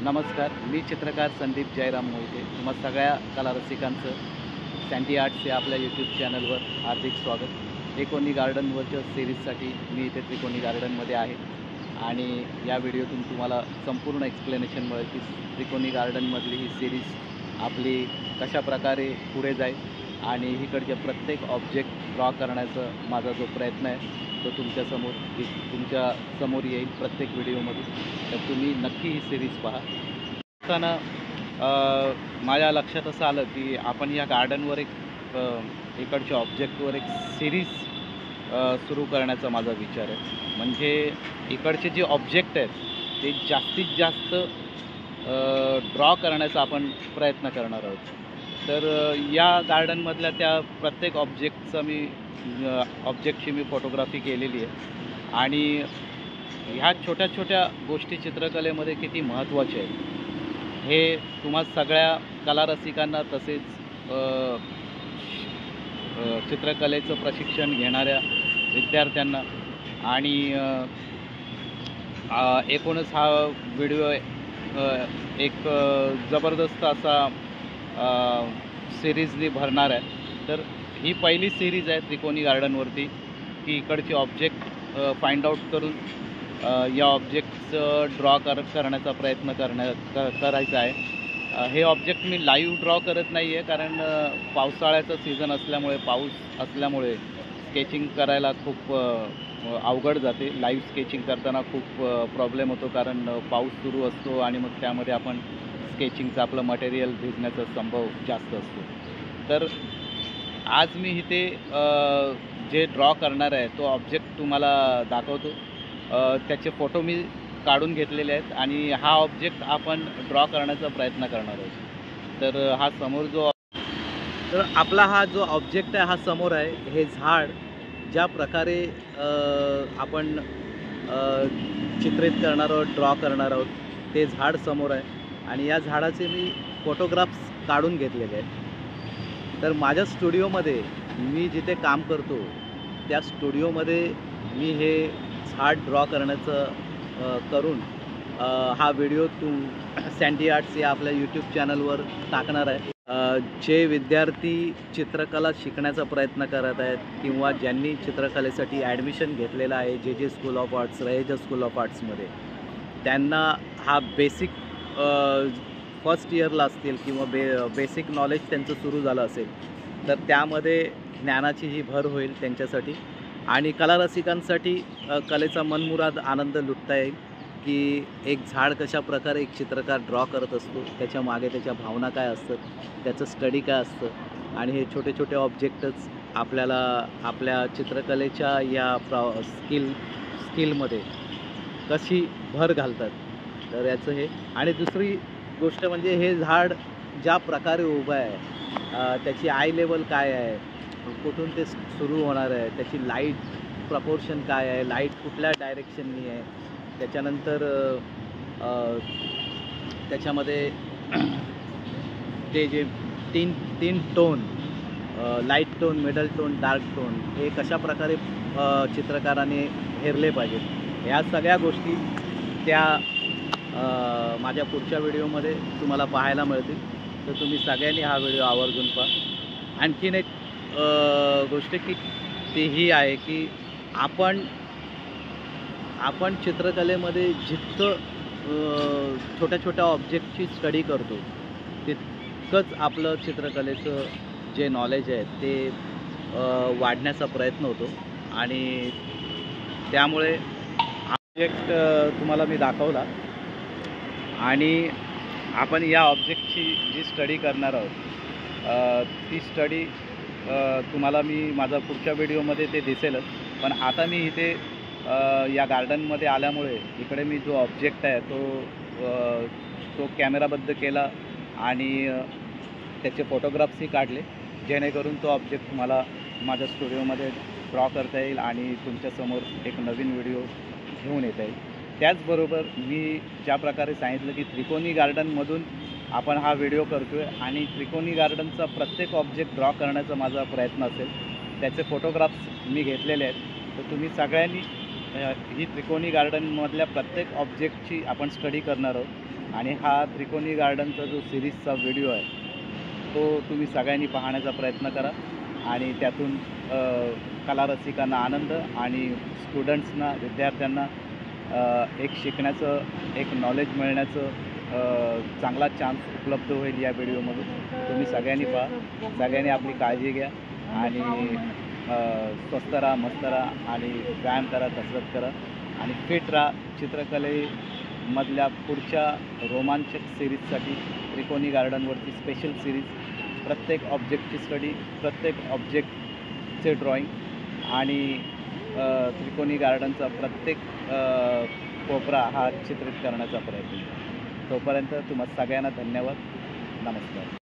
नमस्कार, मी चित्रकार संदीप जयराम मोहिते. तुम्हा सगळ्या कलारसिकांचं सँटी आर्ट्स या आपल्या यूट्यूब चॅनलवर हार्दिक स्वागत. त्रिकोणी गार्डनवरच्या सिरीजसाठी मी इथे त्रिकोणी गार्डनमध्ये आहे आणि या व्हिडिओतून तुम्हाला संपूर्ण एक्सप्लेनेशन मिळेल की त्रिकोणी गार्डनमधली ही सिरीज आपली कशाप्रकारे पुढे जाईल आणि इकडचे प्रत्येक ऑब्जेक्ट ड्रॉ करण्याचा माझा जो प्रयत्न आहे तो तुमच्या समोर येईल प्रत्येक व्हिडिओमधून. तर तुम्ही नक्की ही सिरीज पहा. असताना माझ्या लक्षात असं आलं की आपण या गार्डनवर इकडच्या ऑब्जेक्टवर एक सिरीज सुरू करण्याचा माझा विचार आहे. म्हणजे इकडचे जे ऑब्जेक्ट आहेत ते जास्तीत जास्त ड्रॉ करण्याचा आपण प्रयत्न करणार आहोत. तर या गार्डनमधल्या त्या प्रत्येक ऑब्जेक्टची मी फोटोग्राफी केलेली आहे आणि ह्या छोट्या छोट्या गोष्टी चित्रकलेमध्ये किती महत्त्वाच्या आहेत हे तुम्हा सगळ्या कलारसिकांना तसेच चित्रकलेचं प्रशिक्षण घेणाऱ्या विद्यार्थ्यांना आणि एकूणच हा व्हिडिओ एक जबरदस्त असा सिरीजनी भरणार आहे. तर ही पहिली सिरीज आहे त्रिकोणी गार्डनवरती की इकडचे ऑब्जेक्ट फाइंड आउट करून या ऑब्जेक्टचं ड्रॉ करण्याचा प्रयत्न करायचा आहे. हे ऑब्जेक्ट मी लाईव्ह ड्रॉ करत नाही आहे कारण पावसाळ्याचा सीझन असल्यामुळे पाऊस असल्यामुळे स्केचिंग करायला खूप अवघड जाते. लाईव्ह स्केचिंग करताना खूप प्रॉब्लेम होतो कारण पाऊस सुरू असतो आणि मग त्यामध्ये आपण स्केचिंगचं आपलं मटेरियल भिजण्याचा संभव जास्त असतो. तर आज मी इथे जे ड्रॉ करणार आहे तो ऑब्जेक्ट तुम्हाला दाखवतो. त्याचे फोटो मी काढून घेतलेले आहेत आणि हा ऑब्जेक्ट आपण ड्रॉ करण्याचा प्रयत्न करणार आहोत. तर आपला हा जो ऑब्जेक्ट आहे हा समोर आहे. हे झाड ज्या प्रकारे आपण चित्रित करणार आहोत ड्रॉ करणार आहोत ते झाड समोर आहे आणि या झाडाचे मी फोटोग्राफ्स काढून घेतलेले आहेत. तर माझ्या स्टुडिओमध्ये मी जिथे काम करतो त्या स्टुडिओमध्ये मी हे झाड ड्रॉ करण्याचं करून हा व्हिडिओ सँटी आर्ट्स या आपल्या यूट्यूब चॅनलवर टाकणार आहे. जे विद्यार्थी चित्रकला शिकण्याचा प्रयत्न करत आहेत किंवा ज्यांनी चित्रकलेसाठी ॲडमिशन घेतलेलं आहे जे school of arts Raheja school of आर्ट्समध्ये त्यांना हा बेसिक फर्स्ट इयरला असतील किंवा बेसिक नॉलेज त्यांचं सुरू झालं असेल तर त्यामध्ये ज्ञानाची ही भर होईल त्यांच्यासाठी आणि कलारसिकांसाठी कलेचा मनमुराद आनंद लुटता येईल की एक झाड कशा प्रकारे एक चित्रकार ड्रॉ करत असतो, त्याच्या मागे त्याच्या भावना काय असतात, त्याचं स्टडी काय असतं आणि हे छोटे छोटे ऑब्जेक्टच आपल्याला आपल्या चित्रकलेच्या या स्किलमध्ये कशी भर घालतात. तर याचं हे आणि दुसरी गोष्ट म्हणजे हे झाड ज्या प्रकारे उभं आहे त्याची आय लेवल काय आहे, कुठून ते सुरू होणार आहे, त्याची लाईट प्रपोर्शन काय आहे, लाईट कुठल्या डायरेक्शननी आहे, त्याच्यानंतर त्याच्यामध्ये ते जे तीन tone light tone middle tone dark tone हे कशा प्रकारे चित्रकाराने हेरले पाहिजेत ह्या सगळ्या गोष्टी त्या माझ्या पुढच्या व्हिडिओमध्ये तुम्हाला पाहायला मिळतील. तर तुम्ही सगळ्यांनी हा व्हिडिओ आवर्जून पहा. आणखीन एक गोष्ट की ती ही आहे की आपण चित्रकलेमध्ये जितकं छोट्या छोट्या ऑब्जेक्टची स्टडी करतो तितकंच आपलं चित्रकलेचं जे नॉलेज आहे ते वाढण्याचा प्रयत्न होतो आणि त्यामुळे ऑब्जेक्ट तुम्हाला मी दाखवला आणि आपण या ऑब्जेक्टची जी स्टडी करणार आहोत ती स्टडी तुम्हाला मी माझा पुढच्या व्हिडिओमध्ये ते दिसेलच. पण आता मी इथे या गार्डनमध्ये आल्यामुळे इकडे मी जो ऑब्जेक्ट आहे तो कॅमेराबद्ध केला आणि त्याचे फोटोग्राफ्सही काढले जेणेकरून तो ऑब्जेक्ट तुम्हाला माझ्या स्टुडिओमध्ये ड्रॉ करता येईल आणि तुमच्यासमोर एक नवीन व्हिडिओ घेऊन येता येईल. त्याचबरोबर मी ज्या प्रकारे सांगितलं की त्रिकोणी गार्डनमधून आपण हा व्हिडिओ करतो आहे आणि त्रिकोणी गार्डनचा प्रत्येक ऑब्जेक्ट ड्रॉ करण्याचा माझा प्रयत्न असेल. त्याचे फोटोग्राफ्स मी घेतलेले आहेत. तर तुम्ही सगळ्यांनी ही त्रिकोणी गार्डनमधल्या प्रत्येक ऑब्जेक्टची आपण स्टडी करणार आहोत आणि हा त्रिकोणी गार्डनचा जो सिरीजचा व्हिडिओ आहे तो तुम्ही सगळ्यांनी पाहण्याचा प्रयत्न करा आणि त्यातून कला रसिकांना आनंद आणि स्टुडंट्सना विद्यार्थ्यांना एक शिकण्याचं एक नॉलेज मिळण्याचं चांगला चान्स उपलब्ध होईल या व्हिडिओमधून. तुम्ही सगळ्यांनी पहा, सगळ्यांनी आपली काळजी घ्या आणि स्वस्थ राहा, मस्त राहा आणि व्यायाम करा, कसरत करा आणि फिट राहा. चित्रकलेमधल्या पुढच्या रोमांचक सिरीजसाठी त्रिकोणी गार्डनवरती स्पेशल सिरीज, प्रत्येक ऑब्जेक्टची स्टडी, प्रत्येक ऑब्जेक्टचे ड्रॉईंग आणि त्रिकोणी गार्डनचा प्रत्येक कोपरा हा चित्रित करण्याचा प्रयत्न. तोपर्यंत तुम्हा सगळ्यांना धन्यवाद. नमस्कार.